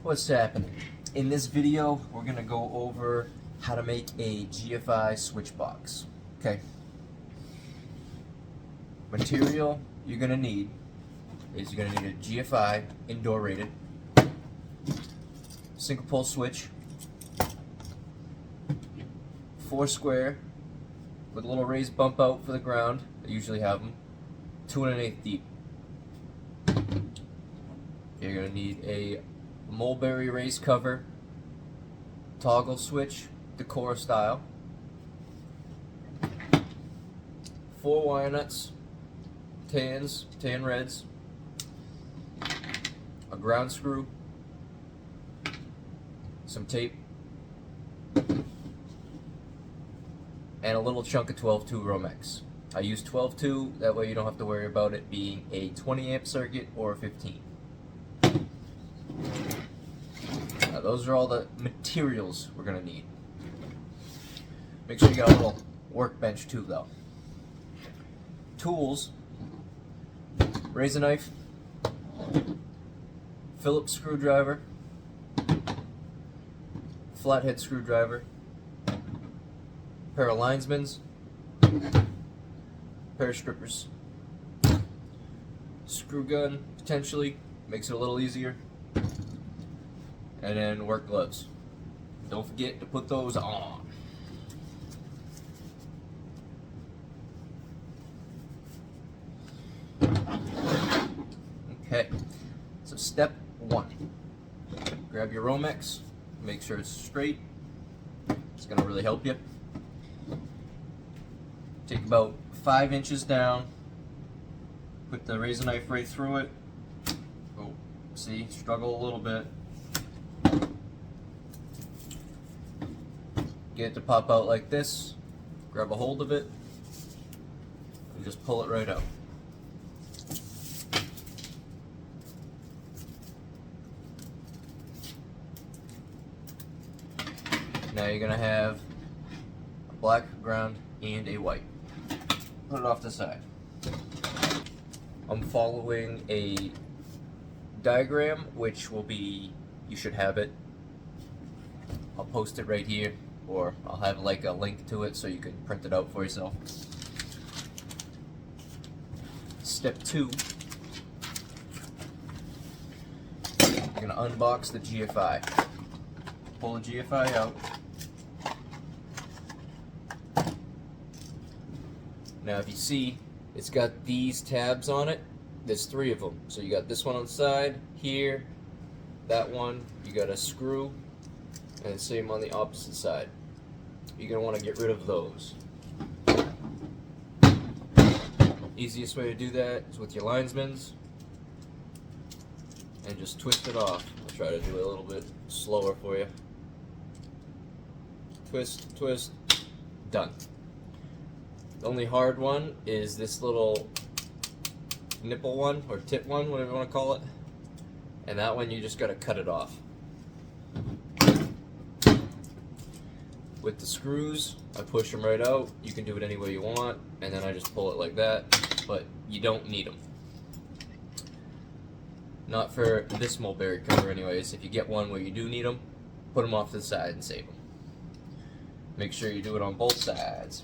What's happening? In this video, we're going to go over how to make a GFI switch box. Okay. Material you're going to need is you're going to need a GFI indoor rated single pole switch, 4 square with a little raised bump out for the ground. I usually have them 2 1/8 deep. You're going to need a mulberry raised cover, toggle switch, decor style, 4 wire nuts, tan reds, a ground screw, some tape, and a little chunk of 12-2 Romex. I use 12-2, that way you don't have to worry about it being a 20 amp circuit or a 15. Now those are all the materials we're going to need. Make sure you got a little workbench too though. Tools: razor knife, Phillips screwdriver, flathead screwdriver, pair of linesmans, pair of strippers, screw gun potentially, makes it a little easier, and then work gloves. Don't forget to put those on. Okay, so step 1. Grab your Romex, make sure it's straight. It's going to really help you. Take about 5 inches down, put the razor knife right through it. Oh, see, struggle a little bit. Get it to pop out like this, grab a hold of it, and just pull it right out. Now you're going to have a black ground and a white. Put it off to the side. I'm following a diagram, which will be, you should have it. I'll post it right here, or I'll have like a link to it so you can print it out for yourself. Step 2, you're going to unbox the GFI. Pull the GFI out. Now if you see, it's got these tabs on it. There's 3 of them. So you got this one on the side, here, that one, you got a screw, and the same on the opposite side. You're going to want to get rid of those. Easiest way to do that is with your linesmans, and just twist it off. I'll try to do it a little bit slower for you. Twist, twist, done. The only hard one is this little nipple one, or tip one, whatever you want to call it. And that one you just got to cut it off. With the screws, I push them right out. You can do it any way you want, and then I just pull it like that, but you don't need them. Not for this mulberry cover anyways. If you get one where you do need them, put them off to the side and save them. Make sure you do it on both sides.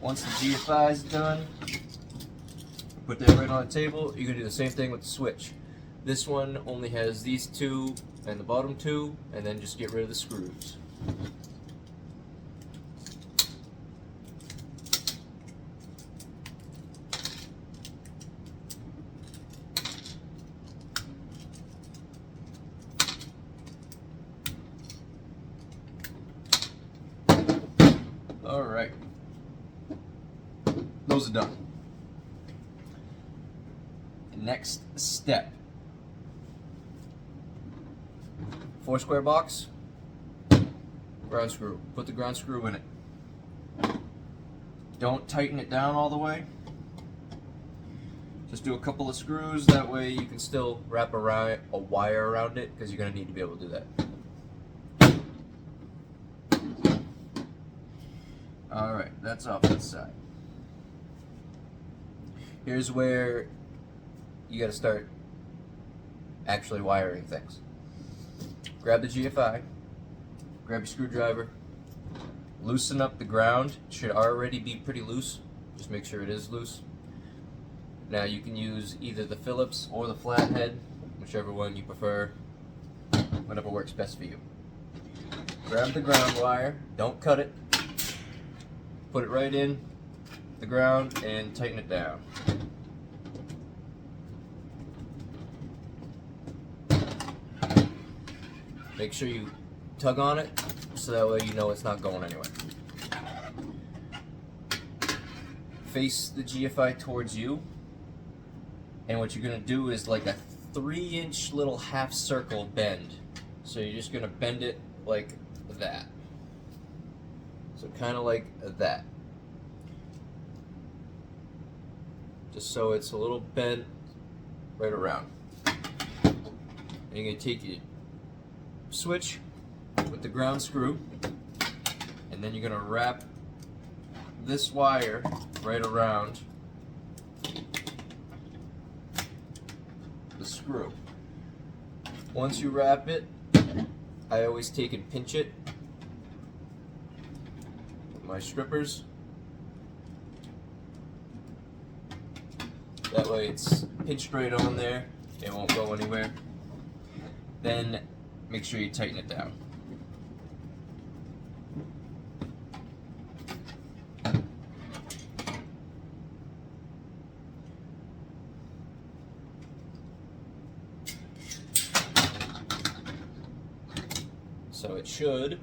Once the GFI is done, put that right on the table. You're going to do the same thing with the switch. This one only has these 2 and the bottom 2, and then just get rid of the screws. Alright. Those are done. Next step. 4 square box, ground screw. Put the ground screw in it. Don't tighten it down all the way. Just do a couple of screws, that way you can still wrap a wire around it, because you're going to need to be able to do that. Alright, that's off to the side. Here's where you gotta start actually wiring things. Grab the GFI, grab your screwdriver, loosen up the ground. It should already be pretty loose. Just make sure it is loose. Now you can use either the Phillips or the flathead, whichever one you prefer, whatever works best for you. Grab the ground wire, don't cut it, put it right in the ground and tighten it down. Make sure you tug on it so that way you know it's not going anywhere. Face the GFI towards you, and what you're going to do is like a 3-inch little half circle bend. So you're just going to bend it like that. So kind of like that. Just so it's a little bent right around. And you're going to take your switch with the ground screw, and then you're going to wrap this wire right around the screw. Once you wrap it, I always take and pinch it with my strippers. That way it's pinched right on there, it won't go anywhere. Then make sure you tighten it down. So it should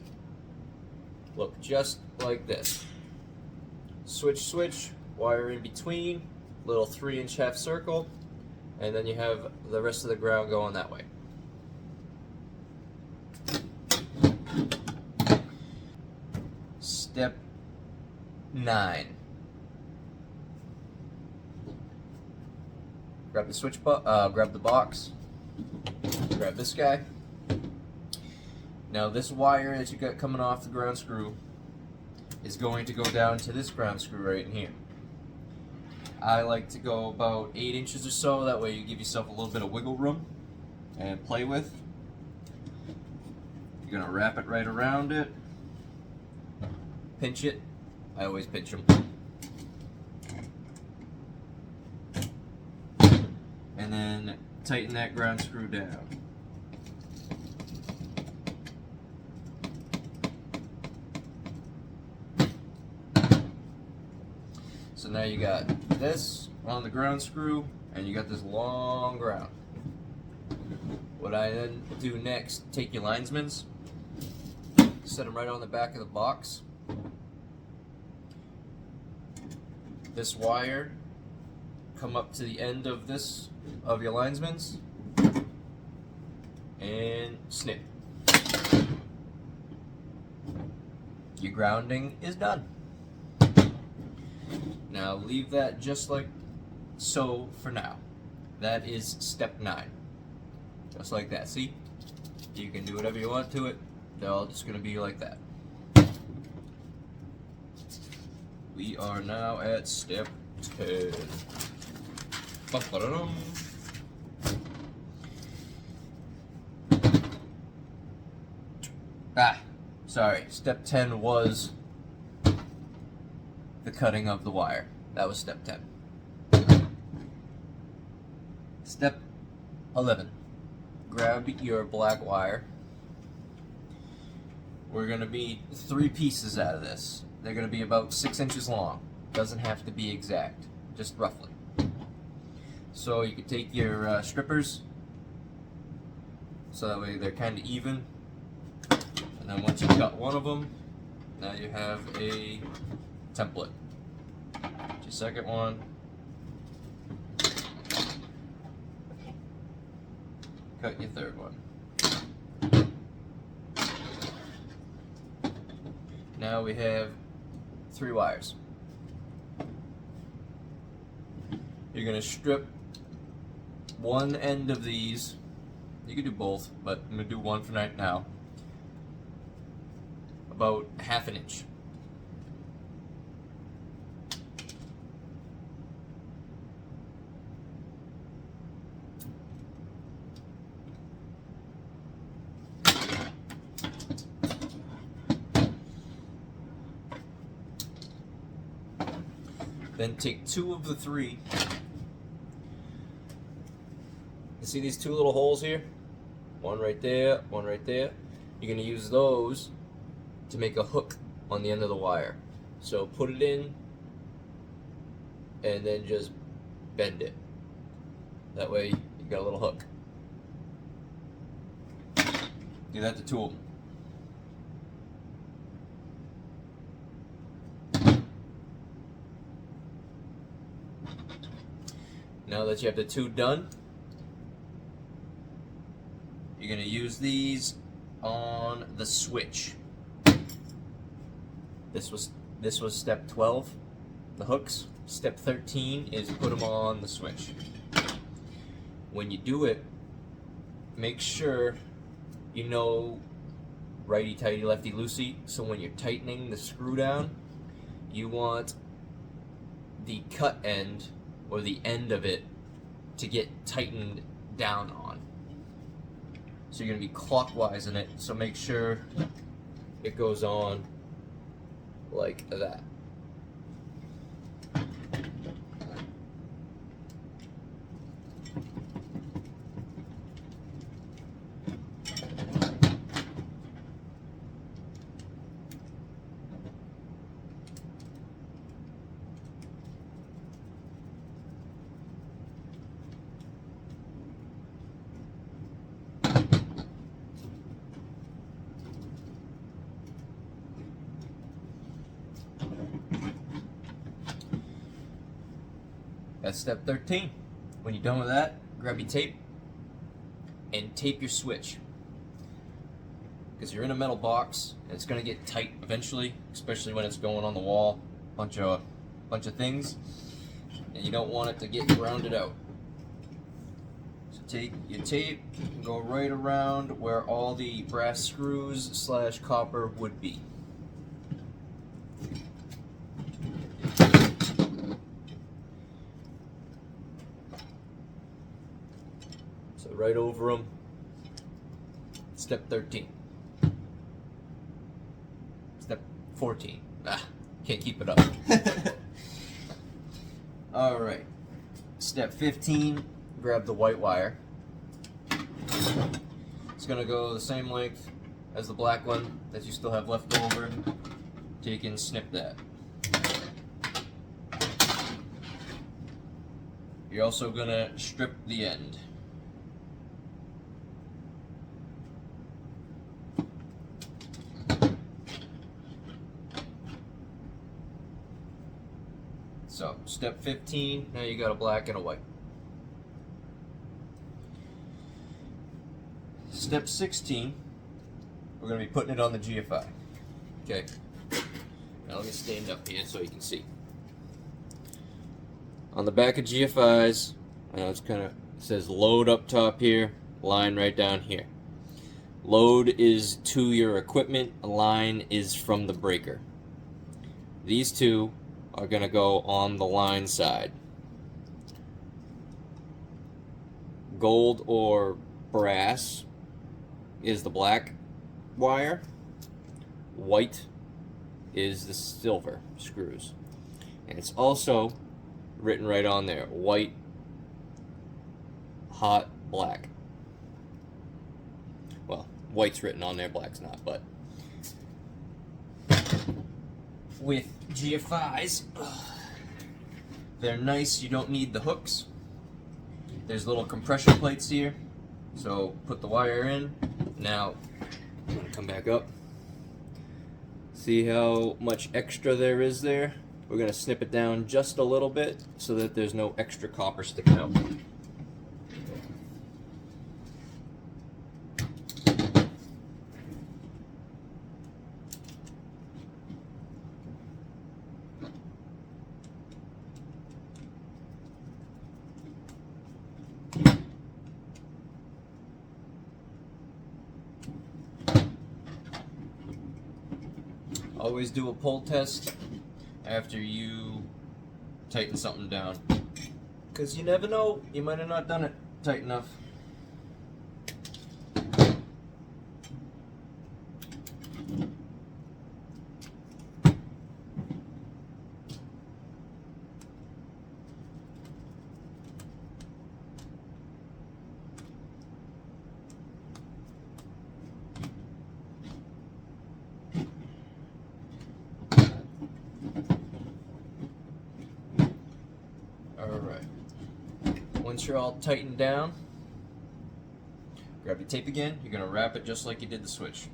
look just like this. Switch, switch, wire in between, little 3-inch half circle, and then you have the rest of the ground going that way. Step 9. Grab the switch, grab the box, grab this guy. Now this wire that you got coming off the ground screw is going to go down to this ground screw right in here. I like to go about 8 inches or so, that way you give yourself a little bit of wiggle room and play with. You're gonna wrap it right around it, pinch it. I always pinch them. And then tighten that ground screw down. So now you got this on the ground screw, and you got this long ground. What I then do next, take your linesmans, set them right on the back of the box. This wire, come up to the end of this, of your linesmans, and snip. Your grounding is done. Now leave that just like so for now. That is step 9. Just like that. See? You can do whatever you want to it. They're all just going to be like that. We are now at step 10. Ba-ba-da-dum. Sorry. Step 10 was the cutting of the wire. That was step 10. Step 11. Grab your black wire. We're going to be 3 pieces out of this. They're going to be about 6 inches long. Doesn't have to be exact, just roughly. So you can take your strippers, so that way they're kind of even. And then once you've got one of them, now you have a template. Get your second one. Cut your third one. Now we have 3 wires. You're going to strip one end of these. You can do both, but I'm going to do one for right now. About 1/2 inch. Then take 2 of the 3. You see these 2 little holes here? One right there, one right there. You're going to use those to make a hook on the end of the wire. So put it in and then just bend it. That way you got a little hook. Do that to 2 of them. Now that you have the 2 done, you're going to use these on the switch. This was step 12, the hooks. Step 13 is put them on the switch. When you do it, make sure you know righty tighty lefty loosey. So when you're tightening the screw down, you want the cut end or the end of it to get tightened down on. So you're going to be clockwise in it, so make sure it goes on like that. That's step 13. When you're done with that, grab your tape and tape your switch. Because you're in a metal box and it's going to get tight eventually, especially when it's going on the wall. Bunch of things, and you don't want it to get rounded out. So take your tape and go right around where all the brass screws / copper would be. So right over them. Step 13. Step 14. Can't keep it up. Alright. Step 15, grab the white wire. It's going to go the same length as the black one that you still have left over. Take and snip that. You're also going to strip the end. So, step 15, now you got a black and a white. Step 16, we're going to be putting it on the GFI. Okay. Now let me stand up here so you can see. On the back of GFIs, I know it's kind of, it says load up top here, line right down here. Load is to your equipment, a line is from the breaker. These two are going to go on the line side. Gold or brass is the black wire. White is the silver screws. And it's also written right on there, white, hot, black. Well, white's written on there, black's not, but with GFIs, they're nice, you don't need the hooks. There's little compression plates here, so put the wire in. Now, I'm going to come back up. See how much extra there is there? We're going to snip it down just a little bit so that there's no extra copper sticking out. Always do a pull test after you tighten something down, because you never know, you might have not done it tight enough. once you're all tightened down, grab your tape again. You're going to wrap it just like you did the switch.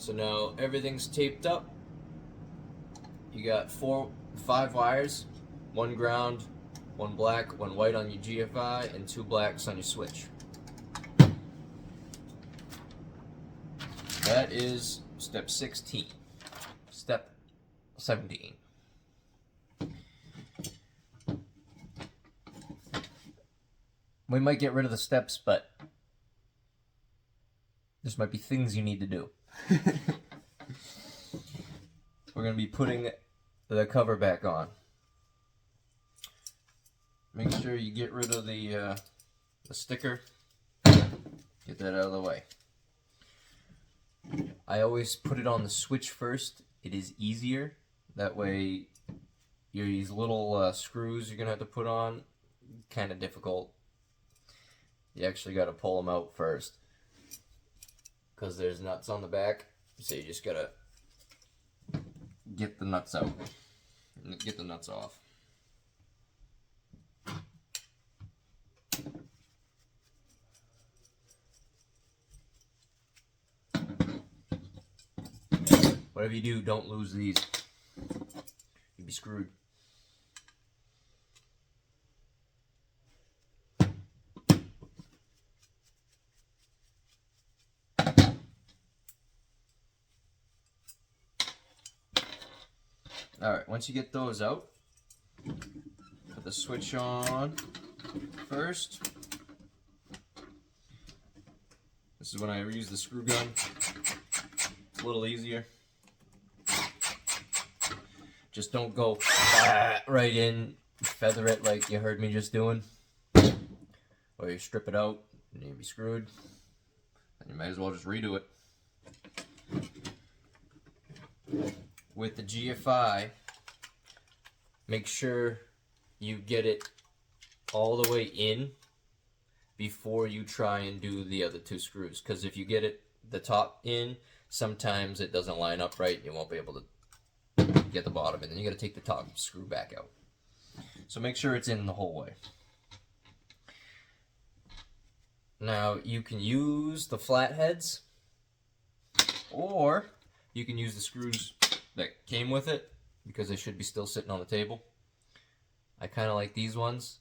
So now everything's taped up. You got 5 wires, 1 ground, 1 black, 1 white on your GFI, and 2 blacks on your switch. That is step 16. Step 17. We might get rid of the steps, but there might be things you need to do. We're going to be putting the cover back on. Make sure you get rid of the sticker. Get that out of the way. I always put it on the switch first. It is easier. That way, these little screws you're going to have to put on, kind of difficult. You actually got to pull them out first, because there's nuts on the back, so you just gotta get the nuts out, get the nuts off. Whatever you do, don't lose these. You'd be screwed. Alright, once you get those out, put the switch on first. This is when I use the screw gun. It's a little easier. Just don't go right in, feather it like you heard me just doing. Or you strip it out and you'll be screwed. And you might as well just redo it. With the GFI, make sure you get it all the way in before you try and do the other 2 screws. Because if you get it the top in, sometimes it doesn't line up right. You won't be able to get the bottom, and then you got to take the top screw back out. So make sure it's in the whole way. Now you can use the flatheads, or you can use the screws that came with it, because they should be still sitting on the table. I kind of like these ones.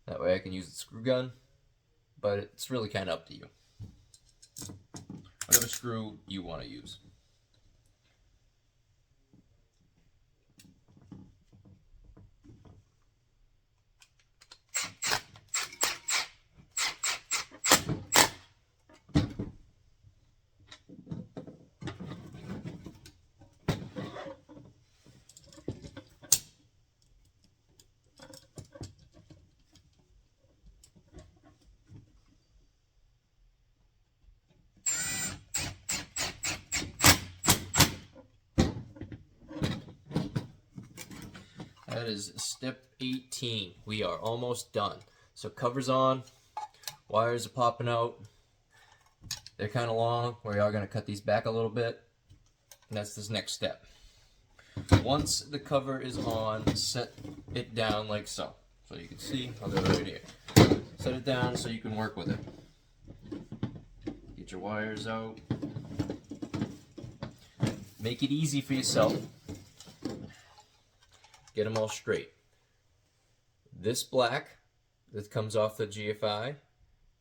That way I can use the screw gun, but it's really kind of up to you. Whatever screw you want to use. That is step 18. We are almost done. So cover's on, wires are popping out. They're kind of long. We are going to cut these back a little bit. And that's this next step. Once the cover is on, set it down like so. So you can see, I'll do it right here. Set it down so you can work with it. Get your wires out. Make it easy for yourself. Get them all straight. This black that comes off the GFI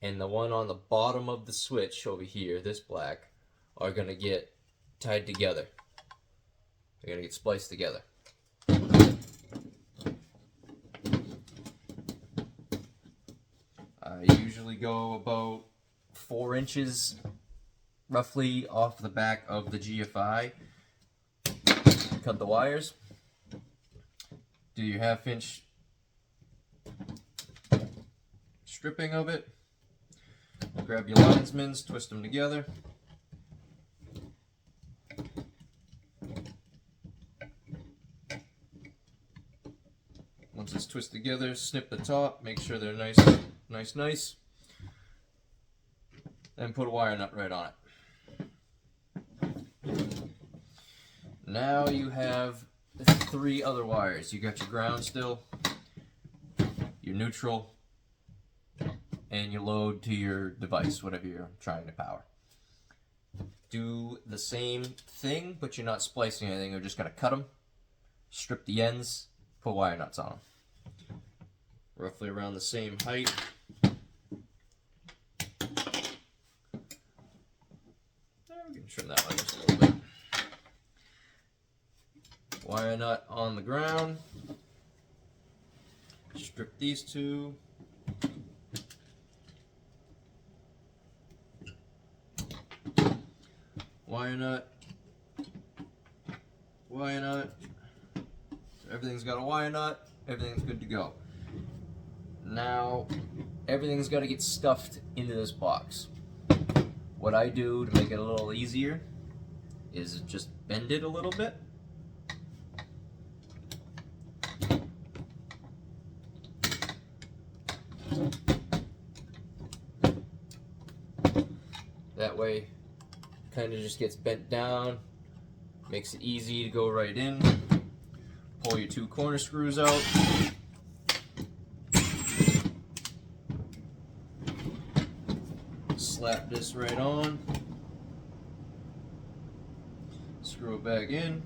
and the one on the bottom of the switch over here, this black, are going to get tied together. They're going to get spliced together. I usually go about 4 inches roughly off the back of the GFI. Cut the wires. Do your 1/2 inch stripping of it. Grab your linesmans, twist them together. Once it's twisted together, snip the top, make sure they're nice. Then put a wire nut right on it. Now you have 3 other wires. You got your ground still, your neutral, and your load to your device, whatever you're trying to power. Do the same thing, but you're not splicing anything. You're just going to cut them, strip the ends, put wire nuts on them. Roughly around the same height. We can trim that one just a little bit. Wire nut on the ground. Strip these 2. Wire nut. Wire nut. So everything's got a wire nut. Everything's good to go. Now, everything's got to get stuffed into this box. What I do to make it a little easier is just bend it a little bit. That way, kind of just gets bent down, makes it easy to go right in. Pull your 2 corner screws out. Slap this right on. Screw it back in.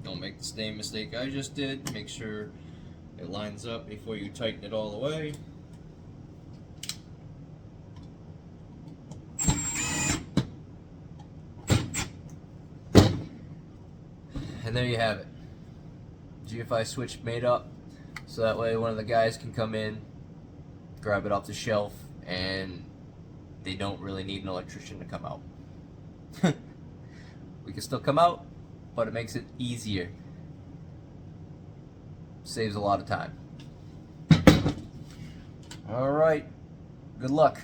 Don't make the same mistake I just did. Make sure it lines up before you tighten it all the way. And there you have it. GFI switch made up, so that way one of the guys can come in, grab it off the shelf, and they don't really need an electrician to come out. We can still come out, but it makes it easier. Saves a lot of time. Alright, good luck.